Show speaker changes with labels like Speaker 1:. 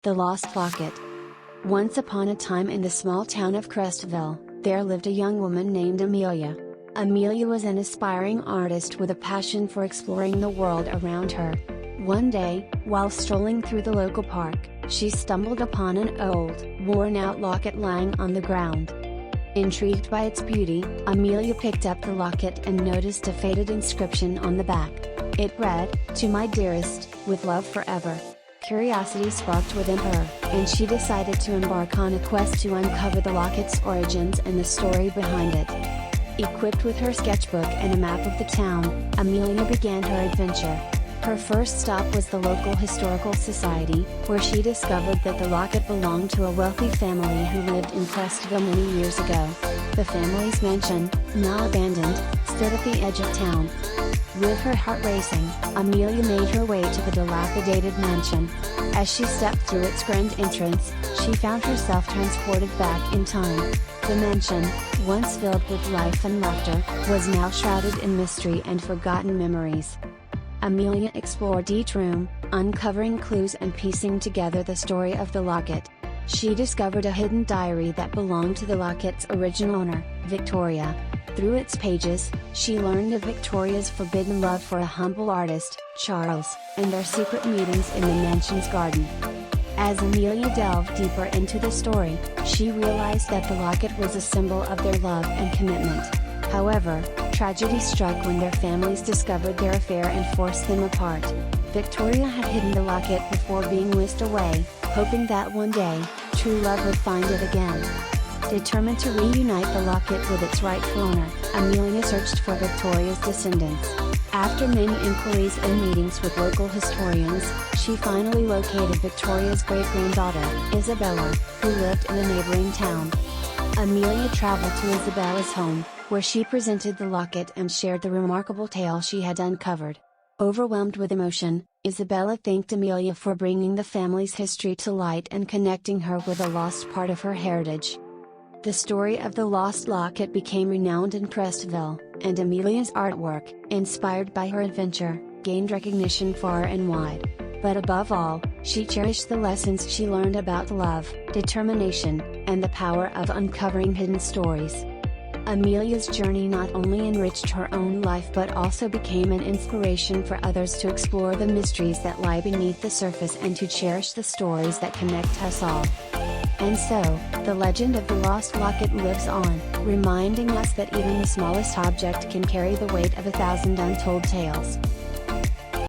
Speaker 1: The Lost Locket. Once upon a time in the small town of Crestville, there lived a young woman named Amelia. Amelia was an aspiring artist with a passion for exploring the world around her. One day, while strolling through the local park, she stumbled upon an old, worn-out locket lying on the ground. Intrigued by its beauty, Amelia picked up the locket and noticed a faded inscription on the back. It read, "To my dearest, with love forever." Curiosity sparked within her, and she decided to embark on a quest to uncover the locket's origins and the story behind it. Equipped with her sketchbook and a map of the town, Amelia began her adventure. Her first stop was the local historical society, where she discovered that the locket belonged to a wealthy family who lived in Crestville many years ago. The family's mansion, now abandoned, stood at the edge of town. With her heart racing, Amelia made her way to the dilapidated mansion. As she stepped through its grand entrance, she found herself transported back in time. The mansion, once filled with life and laughter, was now shrouded in mystery and forgotten memories. Amelia explored each room, uncovering clues and piecing together the story of the locket. She discovered a hidden diary that belonged to the locket's original owner, Victoria. Through its pages, she learned of Victoria's forbidden love for a humble artist, Charles, and their secret meetings in the mansion's garden. As Amelia delved deeper into the story, she realized that the locket was a symbol of their love and commitment. However, tragedy struck when their families discovered their affair and forced them apart. Victoria had hidden the locket before being whisked away, hoping that one day, true love would find it again. Determined to reunite the locket with its rightful owner, Amelia searched for Victoria's descendants. After many inquiries and meetings with local historians, she finally located Victoria's great-granddaughter, Isabella, who lived in a neighboring town. Amelia traveled to Isabella's home, where she presented the locket and shared the remarkable tale she had uncovered. Overwhelmed with emotion, Isabella thanked Amelia for bringing the family's history to light and connecting her with a lost part of her heritage. The story of the lost locket became renowned in Crestville, and Amelia's artwork, inspired by her adventure, gained recognition far and wide. But above all, she cherished the lessons she learned about love, determination, and the power of uncovering hidden stories. Amelia's journey not only enriched her own life but also became an inspiration for others to explore the mysteries that lie beneath the surface and to cherish the stories that connect us all. And so, the legend of the lost locket lives on, reminding us that even the smallest object can carry the weight of 1,000 untold tales.